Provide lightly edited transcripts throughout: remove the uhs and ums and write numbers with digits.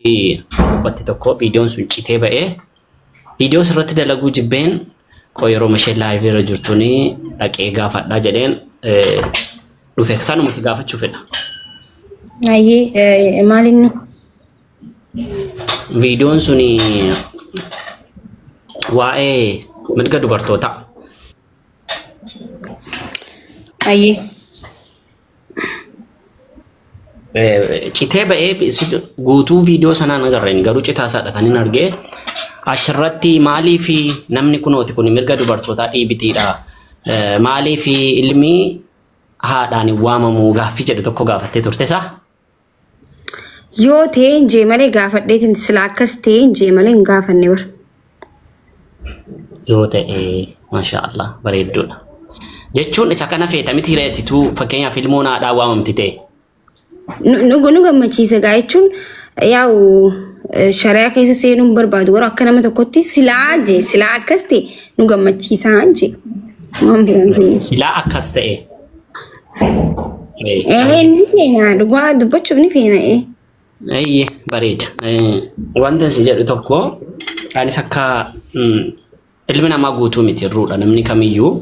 Batti tokko viidiyoon sun citee ba'ee viidiyoo sirratti dalaguu jibbeen koo yeroo mashee laayivii irra jirtuuni dhaqee gaafadhaa jedheen dhufe sanuma si gaafachuu fedha. Ayyee maalinni viidiyoon suni waa'ee mirga dubartoota. ayyee citee ba'ee guutuu viidiyoo sanaan agarreen garuu citaa isaadha kan hin argee achirratti maalii fi namni kunooti kun mirga dubartootaa dhiibitiidha maalii fi ilmi haadhaan waamamuu gaaffii jedhu tokko gaafattee turte isaa yoo ta'e injee malee gaafadheetiin sila akkas ta'e injee malee hin gaafanne bar yoo ta'e maashaallah bareedduudha jechuun isa kana feeta miti reetituu fakkeenyaaf ilmoon haadhaa waamamti ta'e. nu gammachiisa gaa jechuun yaa'u shari'a keessa seenuun barbaadu warra akka nama tokkotti silaa akkas ta'e nu gammachiisaa jee waan biraan silaa akkas ta'e. Ni feena dhugaa dubbachuuf ni feena Ayyee bareeda. Wanta si jedhu tokko anis akka ilmi namaa guutuu miti irruudha namni kamiyyuu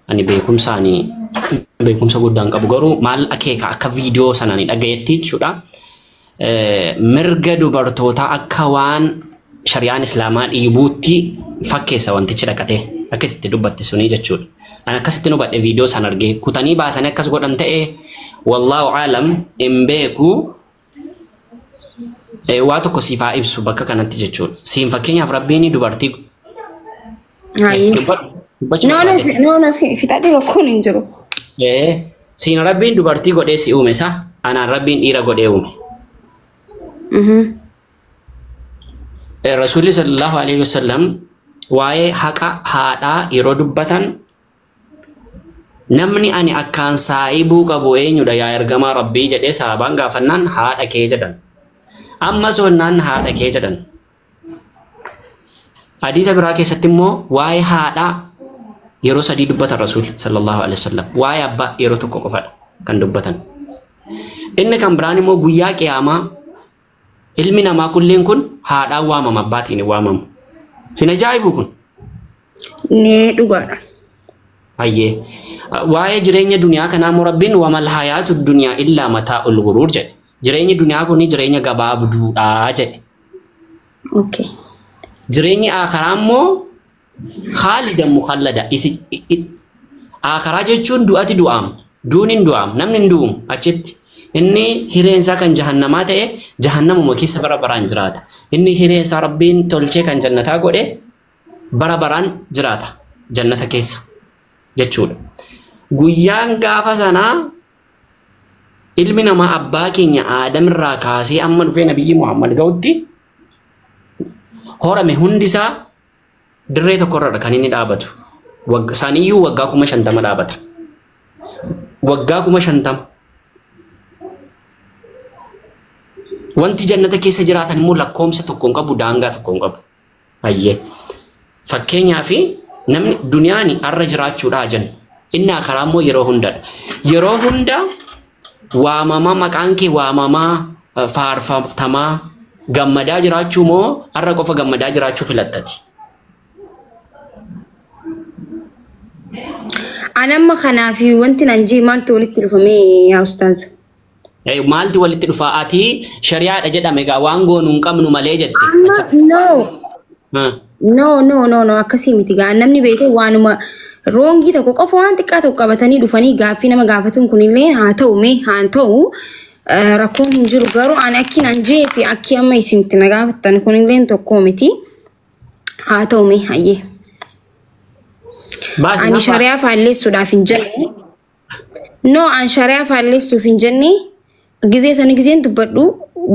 ani beekumsa guddaan qabu garuu maal akeeka akka viidiyoo sanaan dhagayetti jechuudha. Mirga dubartootaa akka waan shari'aan islaamaa dhiibuutti fakkeessa wantichi dhaqatee akka itti dubbatte suni jechuudha. Ani akkasitti nu badhe viidiyoo san argee kutanii baasanii akkas godhan ta'e wallaahu aalam hin beeku waa tokko siifaa ibsu bakka kanatti jechuudha. Siin fakkeenyaaf rabbiin dubartii no fixadhi rakkoon hin jiru. Siin rabbiin dubartii godhee si uume sa anaan rabbiin dhiira godhee uume. Rasuulli sallallahu alaihi wasallam waa'ee haqa haadhaa yeroo dubbatan namni ani akkaan saayibuu qabu eenyudha yaa ergamaa rabbii jedhee sahabaan gaafannaan haadha kee jedhan. Amma sonnaan haadha kee jedhan. Hadiisa biraa keessatti immoo waa'ee haadhaa yeroo sadii dubbatan Rasuul sallallahu alaihi wasallam waa'ee abbaa yeroo tokko qofadha kan dubbatan. Inni kan biraan immoo guyyaa qiyaamaa ilmi namaa kulleen kun haadhaan waamama abbaatiin waamamu. Sin ajaa'ibu kun. Nee dhugaadha. Ayyee. Waa'ee jireenya duniyaa kanaa immoo rabbiin wamal hayaatu duniyaa illaa mataa'ul guruur jedhe. Jireenyi duniyaa kun jireenya gabaabduudha jedhe. Okay. Jireenyi akhiraa immoo khaalidan mukhallada akhiraa jechuun du'ati du'aam duuniin du'aam namni hin du'um achitti inni hireensaa kan jahannamaa ta'e jahannamuma keessa bara baraan jiraata inni hireensaa rabbiin tolchee kan jannataa godhe bara baraan jiraata jannata keessa jechuudha. Guyyaan gaafa sanaa ilmi namaa abbaa keenya Aadam irraa kaasee amma dhufee nabiyyi Muhammad ga'utti horame hundisaa dirree tokkorradha kan inni dhaabatu. Saniyyuu waggaa 50 dhaabata. Waggaa 50. Wanti jannata keessa jiraatan immoo lakkoomsa tokkoon qabu daangaa tokkoon qabu. Ayyee. Fakkeenyaaf namni duniyaan har'a jiraachuudhaa jennu. Inni akhiraa immoo yeroo hundadha. Yeroo hunda waamamaa maqaan kee waamamaa faarfatamaa gammadaa jiraachuu moo har'a qofa gammadaa jiraachuu filattati? Anamma kanaafi wanti nan jee maaltu walitti dhufame yaa ustaaz? Maalti walitti dhufaa ati shari'aadha jedhame egaa waan goonu hin qabnu malee jette. No akkasii miti gaa namni beekee waanuma roongii tokko qofa waan xiqqaa tokko qabatanii dhufanii gaaffii nama gaafatuun kunillee haa ta'u rakkoon hin jiru garuu ani akki nan jee fi akki amma isinti na gaafattan kunillee tokko miti haa ta'u mee hayyee. Ani shari'aa faalleessuudhaaf hin jenne. No an shari'aa faalleessuuf hin jenne gizeen dubbadhu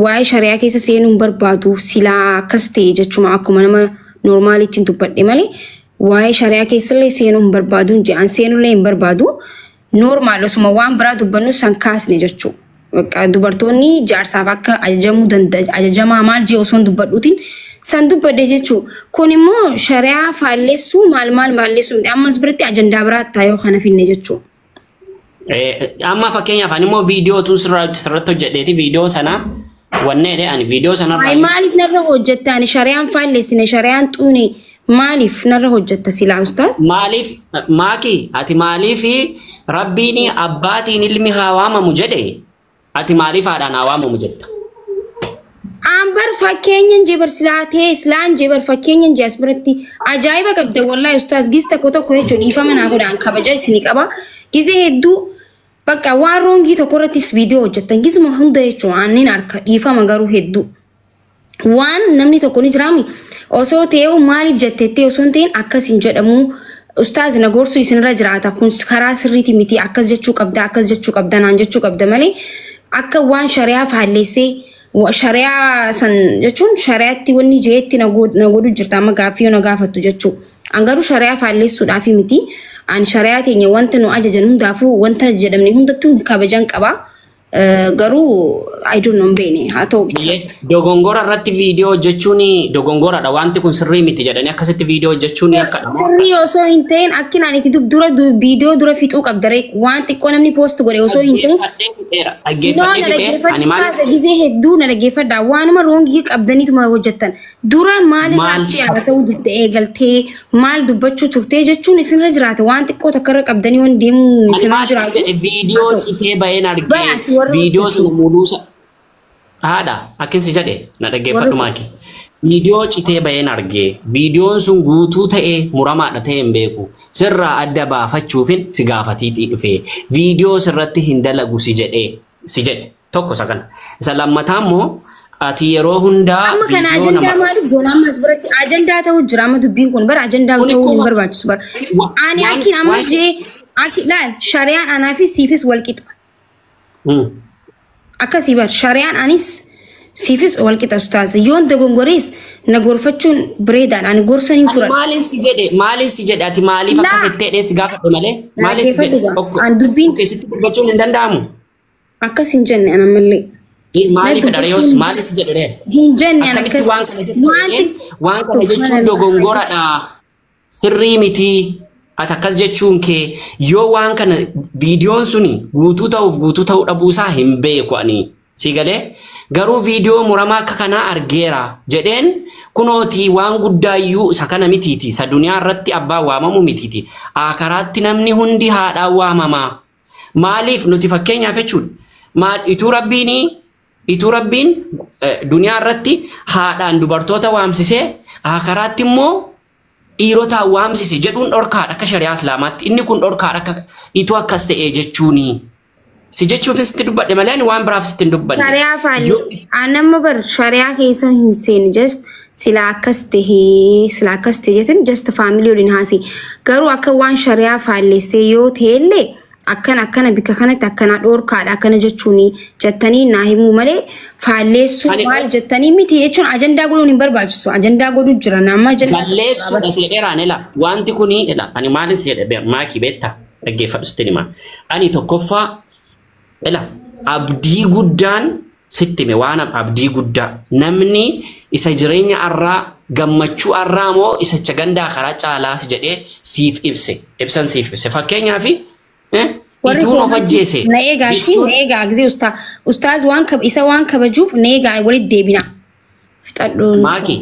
waa'ee shari'aa keessa seenuun barbaadu silaa akkas ta'e jechuma akkuma nama normaalitti dubbadhe malee waa'ee shari'aa keessallee seenuun barbaadu je'an seenullee hin barbaadu normaal osuma waan biraa dubbannu san kaasne jechuu. Dubartoonni jaarsaaf akka ajajamaa maal jee osoo dubbadhuutiin san dubbadhe jechuu. Kun immoo shari'aa faalleessuu maal maalleessuu ammas biratti ajandaa biraa taayoo kana finne jechuu. Amma fakkeenyaaf ani immoo viidiyoo tun sirratti hojjedheeti viidiyoo sana wanne de ani video sanarra Ay maalif narra hojjetta ani shari'aan faallessine shari'aan xuune maalif narra hojjetta silaa ustaas? maalif maaki ati maalifi rabbiini abbaatiin ilmi haa waamamu jedhe ati maaliif haadhaan haa waamamu jetta Ambar fakkeenyan jebar silaatee islaan jebar fakkeenyan jeas biratti ajaa'iba qabda wallahi ustaas gista tokko jechuun dhiifama naa godhaan kabaja isinii qaba gizee hedduu bakka waan roongii tokko irrattis viidiyoo hojjettan gizuma hunda jechuun aannin harka dhiifama garuu hedduu waan namni tokko ni jiraami osoo ta'ee maaliif jetteettee osoo hin ta'in akkas hin jedhamu ustaaz na gorsuu isinirra jiraata kun karaa sirriiti miti akkas jechuu qabda naan jechuu qabda malee akka waan shari'aa faalleessee shari'aa san jechuun shari'aatti wanni jeetti na godhu jirta amma gaaffii na gaafattu jechuu an garuu shari'aa faalleessuudhaaf miti an shari'aa teenya wanta nu ajajan hundaafuu wanta jedhamne hundattuu kabajan qaba garuu I don't know beene haa ta'u bicha dogongora irratti viidiyoo hojjechuun dogongoradha wanti kun sirrii miti jedhanii akkasitti viidiyoo hojjechuun akka sirrii osoo hin ta'in akkinaan itti dura viidiyoo dura fixuu qabda waan xiqqoo namni poost godhe osoo hin ta'in gizee hedduu na dhaggeeffadha waanuma roongii qabdaniituma hojjettan dura maaliif achi haasa'uu dutta eegaltee maal dubbachuu turtee jechuun isinirra jiraata waan xiqqoo takkarra qabdanii waan deemuu isinirra jiraatu viidiyoo citee baheen argee viidiyoo sun muluusa haadha akkinsi jedhe na dhaggeeffadhu maaki viidiyoo citee baheen argee viidiyoon sun guutuu ta'ee muramaadha ta'ee hin beeku sirraa adda baafachuufin si gaafatiitii dhufee viidiyoo sirratti hin dalagu si jedhe tokko isa kana isa lammataa immoo ati yeroo hundaa amma kana ajandaa maaliif goona ammas biratti ajandaa ta'uu jira amma dubbiin kun bara ajandaa ta'uu hin barbaachisu bara ani akkin amma jee laal shari'aan anaa fi siifis wal qixa akkasii bar shari'aan anis siifis wal qixa ustaaza yoon dogongores na gorfachuun bireedaan ani gorsan hin furan maaliif si jedhe ati maaliif akkasitti dhees gaafadhe malee maaliif si jedhe an dubbiin keessatti dubbachuun hin danda'amu akkas hin jenne ana mallee maaliif dhariyoos maaliif si jedhe hin jenne ana akkas waan kana jechuun dogongoradha sirrii miti ati akkas jechuun kee yoo waan kana viidiyoon suni guutuu ta'uu dhabuusaa hin beeku ani si galee garuu viidiyoo muramaa akka kanaa argeera jedheen kunooti waan guddaayyuu isa kana mitiiti isa duniyaa irratti abbaan waamamu mitiiti akaraatti namni hundi haadhaan waamamaa maaliif nuti fakkeenyaaf jechuudha ituu rabbiin duniyaa irratti haadhaan dubartoota waamsisee akaraatti immoo dhiirota waamsise jedhuun dhorkaadha akka shari'aa islaamaatti inni kun dhorkaadha akka ituu akkas ta'ee jechuuni si jechuufis sitti dubbadhe malee ani waan biraaf sitti hin dubbanne shari'aa faalli anamma bar shari'aa keessa hin seeni just sila akkas ta'e jetin just faamilii waliin haasee garuu akka waan shari'aa faallessee yoo ta'ellee akkana bika kanatti akkana dhorkaadha akkana jechuuni jettanii naa himuu malee faalleessuu maal jettanii miti jechuun ajandaa godhuun hin barbaachisu ajandaa godhu jira nama balleessuudha seedheeraan ela wanti kuni ela ani maalin seedhe maaki beetta dhaggeeffadhu sitti hima ani tokkoffaa ela abdii guddaan sitti hime waan abdii guddaa namni isa jireenya arraa gammachuu arraa moo isa chagandaa karaa caalaas jedhee siif ibse fakkeenyaafi ituun of ajjeese na eegaa gizee ustaaz isa waan kabajuuf na eegaa walitti deebina fixadhuun maaki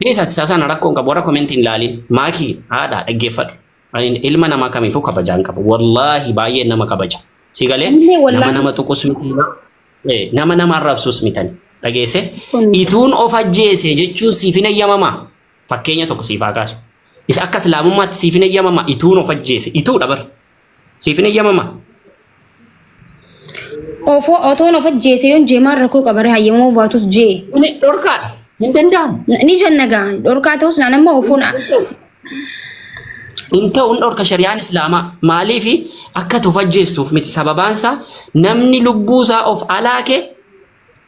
dhiisatti saasaan rakkoon qabu warra komentiin ilaalin maaki haadha dhaggeeffadhu ilma namaa kamiifuu kabajaan qabu wallaahi baay'ee nama kabaja si galee nama tuqus miti nama arrabsus mitani dhageesse ituun of ajjeese jechuun siif hin eeyyamamaa fakkeenya tokko siif haa kaasu isa akka islaamummaatti siif hin eeyyamamaa ituun of ajjeese ituudha bar siifin eeyyamama. Otoon of ajjeese yoon jeemaan rakkoo qabare hayyamoo baatus jee. Kuni dhorkaadha. Hin danda'amu. Ni jannagaa dhorkaa ta'us naannoo ofoon. Ta'uun dhorka shari'aan islaamaa maaliifi akka of ajjeestuuf miti sababaansaa namni lubbuusaa of alaake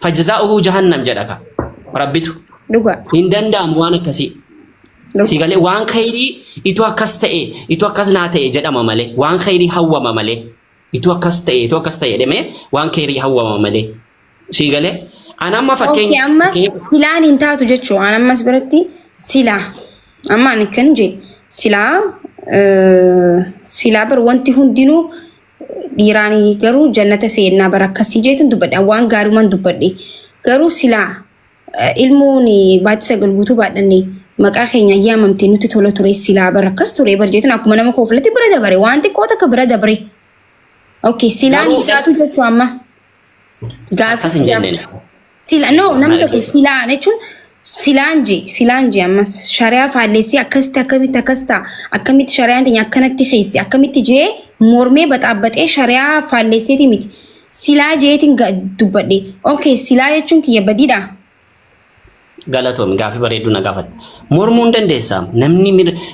fajjazaa'uhu jahannam jedhaka rabbitu. Dhugaa. Hin danda'amu waan akkasii. Sigalee waan khayrii itu akkas ta'e itu akkas naa ta'e jedhama malee waan khayrii hawwama malee itu akkas ta'e demee waan khayrii hawwama malee sigalee anamma fakkeenya amma silaan hin taatu jechuu anammas biratti silaa amma ani kan je silaa bar wanti hundinuu dhiiraanii garuu jannata seenaa bar akkasii jeetin dubbadhe waan gaariiman dubbadhe garuu silaa ilmoon baattisa galguutuu baadhannee maqaa keenya yaamamtee nuti tola ture silaa barakkas ture barjeetin akkuma nama kooflatti bira dabare waan xiqqoo takka bira dabare. Okay, silaan dhiyaatu jechuu amma. Akkas hin jenneen. Sila no namni tokko silaan jechuun silaan je ammas shari'aa faallessi akkamitti shari'aan teenya akkanatti keessi akkamitti jee mormee baxaabbatee shari'aa faallessiiti miti. Silaa jeetiin dubbadhe. Okay, silaa jechuun kiyya badiidha. Galatoom gaafii bareedduu na gaafate. Mormuu hin dandeessaa. Namni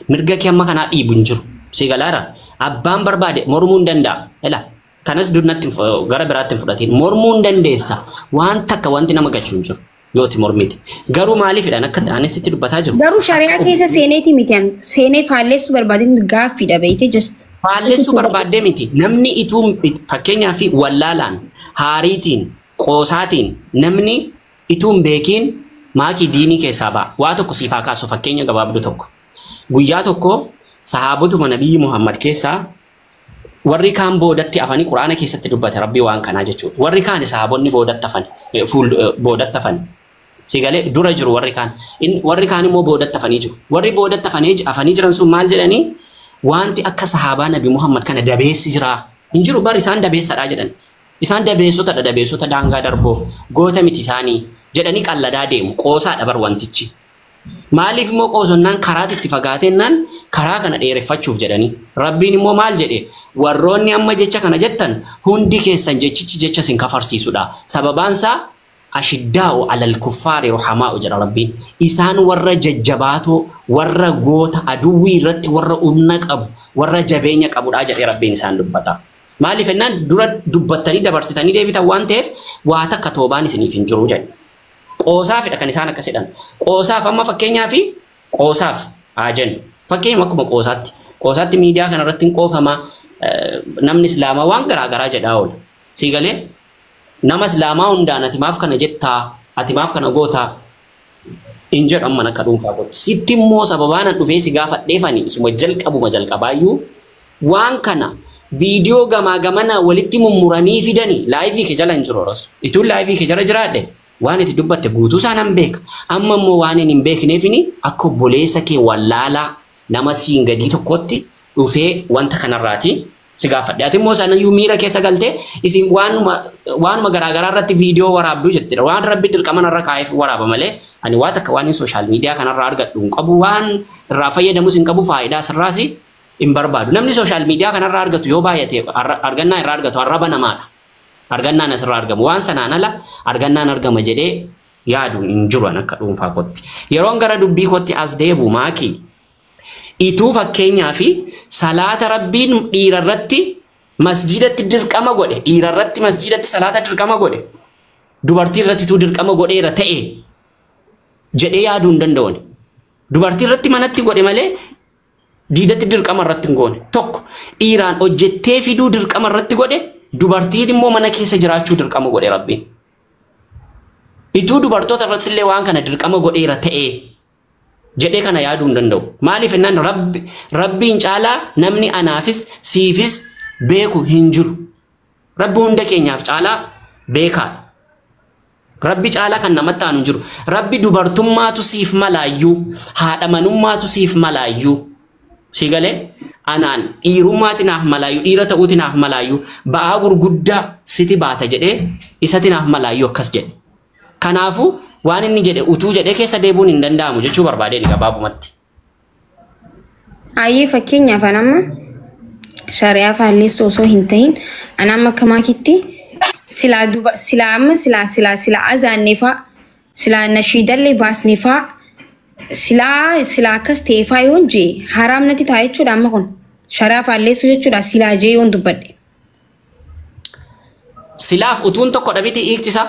mirga kee amma kanaa dhiibu hin jiru. Si galaara. Abbaan barbaade mormuu hin danda'a. Ela kanas dunnatti gara biraatti hin fudhatiin. Mormuu hin dandeessa. Waan takka wanti nama galchuu hin jiru. Yooti mormiti. Garuu maaliifidhaan akka anis itti dubbataa jiru. Garuu shari'aa keessa seeneeti miti an seenee faallessuu barbaadeen gaaffiidha beeyte just. Faallessuu barbaadee miti. Namni ituu fakkeenyaaf wallaalaan haariitiin qoosaatiin namni ituu hin beekiin maakii diinii keessaa ba'a. Waa tokko siifaa kaasu fakkeenya gabaabduu tokko. Guyyaa tokko sahaabotuma Nabiyyi Muhammad keessaa warri kaan boodatti afanii Quraana keessatti dubbate Rabbii waan kanaa jechuudha. Warri kaan sahaabonni boodatti afani. Sigalee dura jiru warri kaan immoo boodatti afanii jiru. Warri boodatti afanii jiran sun maal jedhanii wanti akka sahaabaa Nabi Muhammad kana dabeessi jira. Hin jiru bari isaan dabeessadhaa jedhan. Isaan dabeessota daangaa darboo goota miti isaanii jedhanii qalladaa deemu qoosaadha bar wantichi. Maaliif immoo qoosonnaan karaatti itti fagaatennaan karaa kana dheereffachuuf jedhanii. Rabbiin immoo maal jedhe warroonni amma jecha kana jettan hundi keessan jechichi jecha sin kafarsiisudha. Sababaansaa ashiddaa'u alal kuffaari ruhamaa'u jedha Rabbiin. Isaan warra jajjabaatoo warra goota aduwwii irratti warra humna qabu warra jabeenya qabudha jedhee Rabbiin isaan dubbata. Maaliif ennaan dura dubbattanii dabarsitanii deebitan waan ta'eef waa takka toobaan isiniif hin jiru jedhe. Qoosaafidha kan isaan akkas jedhan. Qoosaaf amma fakkeenyaaf qoosaaf haa jennu. Fakkeenyuma akkuma qoosaatti. Qoosaatti miidiyaa kanarratti hin qoofama namni islaamaa waan garaagaraa jedhaa oola. Siigalee nama islaamaa hundaan ati maaf kana jettaa ati maaf kana gootaa hin jedhu amma akka dhuunfaa gootu. Sitti immoo sababaan dhufee si gaafadheefani isuma jalqabaayyuu waan kana viidiyoo gamaa gamana walitti mummuranii fidanii laayivii kee jala hin jiru oros. Ituun laayivii kee jala jiraadhe. Waan itti dubbatte guutuu isaan beeka. Amma immoo waan hin beekneefini akka obboleessa kee wallaalaa nama siin gadii tokkotti dhufee wanta kanarraati si gaafadhe. Ati immoo sanayyuu miira keessa galtee isin waanuma garaagaraa irratti viidiyoo waraabduu jettedha. Waan Rabbi dirqama narra kaa'eef waraaba malee ani waa takka waan sooshaal miidiyaa kanarraa argadhu hin qabu waan irraa fayyadamus hin qabu faayidaa sirraas hin barbaadu. Namni sooshaal miidiyaa kanarraa argatu yoo baay'ate argannaa irraa argatu arraba namaadha. Argannaan asirraa argamu waan sanaan ala argannaan argama jedhee yaadu hin jiru akka dhuunfaa kootti. Yeroon gara dubbii kootti as deebu maakii ituu fakkeenyaa fi salaata Rabbiin dhiirarratti masjidatti dirqama godhe dhiirarratti masjidatti salaata dirqama godhe dubartii irratti tuu dirqama godheera ta'e jedhee yaaduu hin danda'u. Dubartii irratti manatti godhe malee diidatti dirqama irratti hin goone. Tokko dhiiraan hojjettee fiduu dirqama irratti godhe dubartiin immoo mana keessa jiraachuu dirqama godhe Rabbiin. Ituu dubartoota irratti illee waan kana dirqama godheera ta'e jedhee kana yaaduu hin danda'u. Maaliif ennaan Rabbiin caalaa namni anaafis siifis beeku hin jiru. Rabbi hunda keenyaaf caalaa beekaadha. Rabbi caalaa kan namatti aanu hin jiru. Rabbi dubartummaatu siif malaayyuu haadha manummaatu siif malaayyuu. Siigalee anaan dhiirummaatiin malaayyuu dhiira ta'uutiin malaayyuu ba'aa gurguddaa siti baata jedhee isatiin malaayyuu akkas jedhe. Kanaafuu waan inni jedhe utuu jedhee keessa deebuun hin danda'amu jechuu barbaadee gabaabumatti. Ayyee fakkeenyaaf anamma shari'aa faallessuu osoo hin ta'in anamma akka maakitti silaa azaanneefaa silaa nashiidallee baasneefaa silaa akkas ta'eefaa yoon jee haraam natti ta'a jechuudha amma kun shari'aa faallessuu jechuudha silaa jee yoon dubbadhe. Silaaf utuun tokko dhabiti hiiktisaa.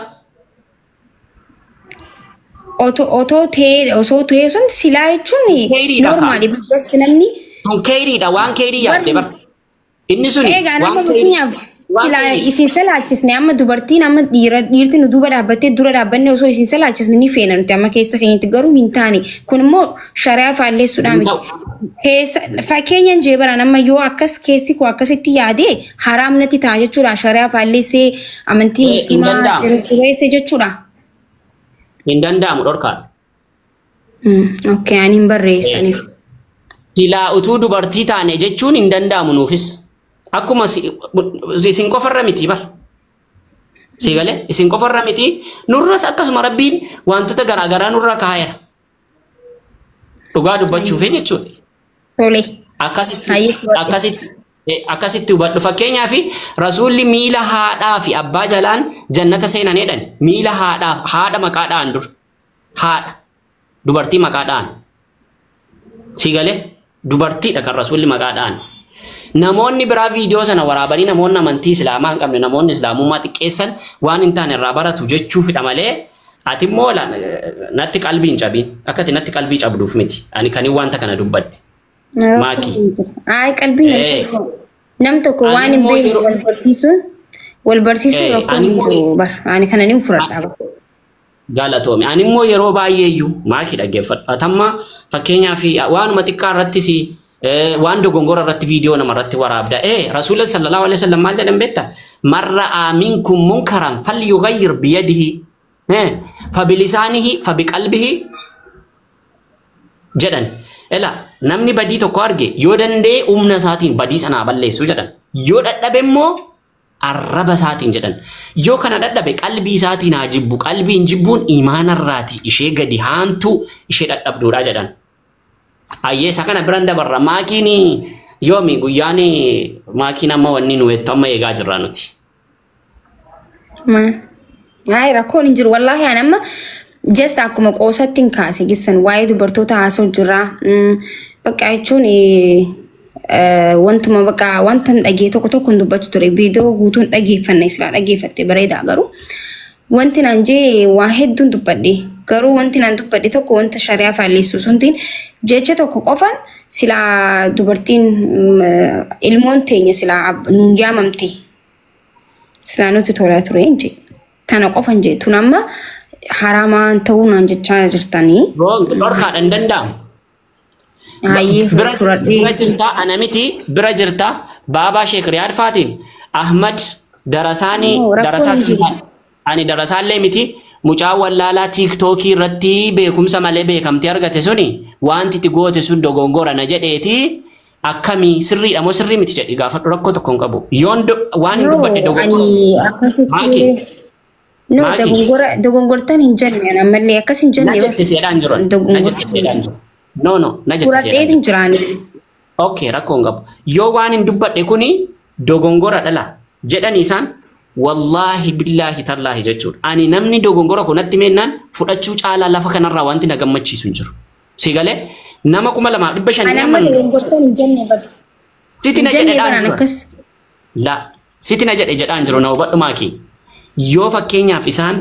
Otoo ta'ee sun silaa jechuun normaali just namni. Tun keeriidha waan keerii yaadde bara. Inni suni waan keerii. Silaa isin salaachisne amma dubartiin amma dhiirti nu duuba dhaabbattee dura dhaabbanne osoo isin salaachisne ni feena nuti amma keessa keenyatti garuu hin taane kun immoo shari'aa faallessuudha miti. Fakkeenyaan jee baraan amma yoo akkas keessi koo akkasitti yaadee haraam natti ta'a jechuudha shari'aa faallessee amantii musliimaa xureesse jechuudha. hin danda'amu dhorkaadha. Okay, ani hin barreessaniif. Silaa utuu dubartii taane jechuun hin danda'amu nuufis. Akkuma isin qofarra miti bar. Si galee isin qofarra miti nurras akkasuma rabbiin wantoota garaagaraa nurra kaa'eera. Dhugaa dubbachuuf jechuudha. Tole. Akkasitti hubadhu fakkeenyaaf rasuulli miila haadhaa fi abbaa jalaan jannata seenan jedhan miila haadha maqaadhaan dur haadha dubartii maqaadhaan si galee dubartiidha kan rasuulli maqaadhaan namoonni biraa viidiyoo sana waraabanii namoonni amantii islaamaa hin qabne namoonni islaamummaa xiqqeessan waan hin taane irraa baratu jechuufidha malee ati immoo natti qalbii hin cabiin akkati natti qalbii cabduuf miti ani kanii wanta kana dubbadhe. Maaki. Ay qalbiin nam tokko waan hin beekne wal barsiisuun rakkoo hin jiru bar ani kana ni furadha. Galatoomi ani immoo yeroo baay'eeyyuu maaki dhaggeeffadhu atamma fakkeenyaaf waanuma xiqqaa irrattis waan dogongora irratti viidiyoo nama irratti waraabda rasuula sallallahu alaihi wasallam maal jedhan beekta marra minkum munkaran falyughayyir biyadihi fabilisaanihi fabiqalbihi jedhan. Ela namni badii tokko arge yoo danda'e humna isaatiin badii sanaa balleessu jedhan yoo dadhabe immoo arraba isaatiin jedhan yoo kana dadhabe qalbii isaatiin haa jibbu qalbiin jibbuun imaanarraati ishee gadi haantu ishee dadhabduudha jedhan. Ayyeessa kana biraan dabarra maakiin yoomi guyyaan maakiin amma wanni nu weettu amma eegaa jirra nuti. Ay rakkoon hin jiru wallaahi ani amma just akkuma qoosattiin kaase gissan waa'ee dubartoota haasoo jira bakka jechuun wantuma bakka wanta dhagee tokko tokkoon dubbatu ture viidiyoo guutuun dhageeffanna isla dhageeffatte bareedaa garuu wanti naan jee waa hedduun dubbadhe garuu wanti naan dubbadhe tokko wanta shari'aa faalleessu suntiin jecha tokko qofan sila dubartiin ilmoon teenya sila nuun yaamamte sila nuti tolaa ture inji tana qofan jee tun amma haramaan ta'uun an jechaa jirtanii. Dhorkaadha hin danda'amu. Bira jirtaa ana miti bira jirtaa baabaa Sheek Riyaad Faatiin Ahmad darasaatiin ani darasaallee miti mucaa wallaalaa tiiktookii irratti beekumsa malee beekamtee argate suni wanti itti goote sun dogongora na jedheeti akkamii sirriidha moo sirrii miti jedhi gaafa rakkoo tokko hin qabu yoon waan hin dubbadhe dogongora. No, dogongortan hin jenne ammallee akkas hin jenne. Najette seedhaan jiru. Najette seedhaan jiru. No, najette seedhaan jiru. Jiraani. Okay, rakkoo hin qabu. Yoo waan hin dubbadhe kuni dogongora dhala jedhani isaan wallahi billahi tallahi jechuudha. Ani namni dogongora kunatti meennaan fudhachuu caalaa lafa kanarraa wanti na gammachiisu hin jiru. Si galee nama 2500 nama dogongortan hin jenne badu. Siti na jedhedhaan jiru. La, siti na jedhedhaan jiru na hubadhu maakii. Yoo fakkeenyaaf isaan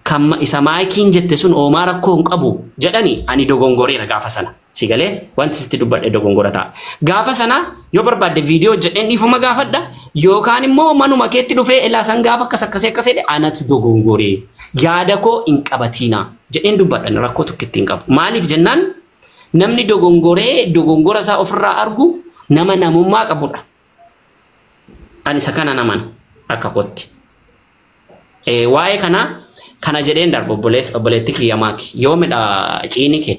kan isa maakiin jette sun oomaa rakkoo hin qabu jedhani ani dogongoreera gaafa sana si galee wanti sitti dubbadhe dogongora ta'a gaafa sana yoo barbaadde viidiyoo jedheen dhiifama gaafadha yookaan immoo manuma keetti dhufee ilaa san gaafa akkas anatu dogongoree yaada koo hin qabatiina jedheen dubbadhan rakkoo tokkitti hin qabu maaliif jennaan namni dogongora isaa ofirraa argu nama namummaa qabudha ani isa kana naman akka kotti. Waa'ee kana jedheen darbu obboleetti kiyya maaki yoomidha ciini kee